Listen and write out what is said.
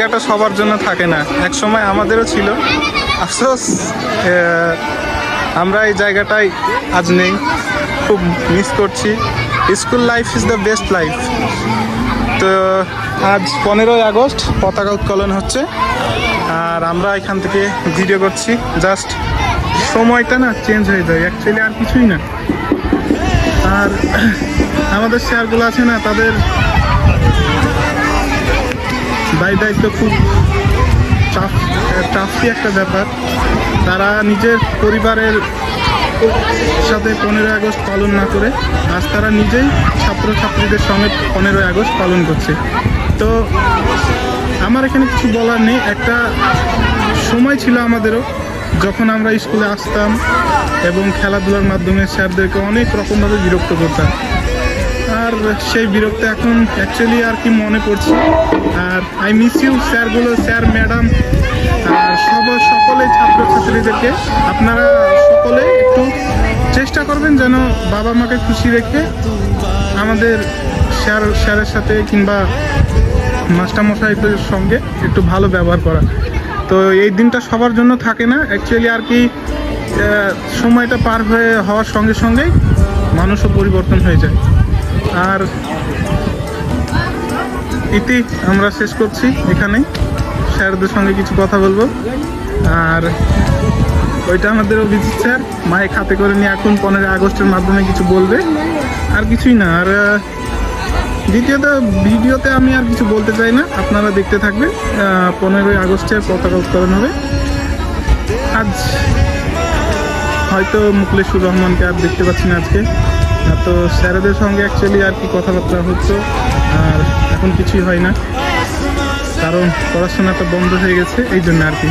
জায়গাটা সবার জন্য থাকে না, এক সময় আমাদেরও ছিল। আফসোস আমরা এই জায়গাটায় আজ নেই, খুব মিস করছি। School life is the best life. তো আজ 15ই আগস্ট পতাকা উত্তোলন হচ্ছে, আর আমরা এখান থেকে ভিডিও করছি। জাস্ট সময়টা না চেঞ্জ হয়ে যায়, অ্যাকচুয়ালি আর কিছুই না। আর আমাদের স্যারগুলো আছে না, তাদের দায় দায়িত্ব খুব টাফি একটা ব্যাপার। তারা নিজের পরিবারের সাথে 15ই আগস্ট পালন না করে আজ তারা নিজেই ছাত্রছাত্রীদের সঙ্গে 15ই আগস্ট পালন করছে। তো আমার এখানে কিছু বলার নেই। একটা সময় ছিল আমাদেরও, যখন আমরা স্কুলে আসতাম এবং খেলাধুলার মাধ্যমে স্যারদেরকে অনেক রকমভাবে বিরক্ত করতাম। আর সেই বিরক্ত এখন অ্যাকচুয়ালি আর কি মনে পড়ছে। আর আই মিস ইউ স্যারগুলো, স্যার ম্যাডাম, আর সকলে ছাত্রছাত্রীদেরকে আপনারা সকলে একটু চেষ্টা করবেন যেন বাবা মাকে খুশি রেখে আমাদের স্যারের সাথে কিংবা মাস্টারমশাইদের সঙ্গে একটু ভালো ব্যবহার করা। তো এই দিনটা সবার জন্য থাকে না অ্যাকচুয়ালি, আর কি সময়টা পার হওয়ার সঙ্গে সঙ্গেই মানুষও পরিবর্তন হয়ে যায়। আর ইতি আমরা শেষ করছি এখানেই, স্যারদের সঙ্গে কিছু কথা বলবো। আর ওইটা আমাদের অভিজিৎ স্যার মাইক হাতে করে নিয়ে এখন 15ই আগস্টের মাধ্যমে কিছু বলবে, আর কিছুই না। আর দ্বিতীয়ত ভিডিওতে আমি আর কিছু বলতে চাই না, আপনারা দেখতে থাকবেন। 15ই আগস্টের পতাকা উত্তোলন হবে। আজ হয়তো মুখলেসুর রহমানকে আর দেখতে পাচ্ছি না আজকে। তো স্যারেদের সঙ্গে অ্যাকচুয়ালি আর কি কথাবার্তা হতো, আর এখন কিছুই হয় না, কারণ পড়াশোনাটা বন্ধ হয়ে গেছে, এই জন্য আর কি।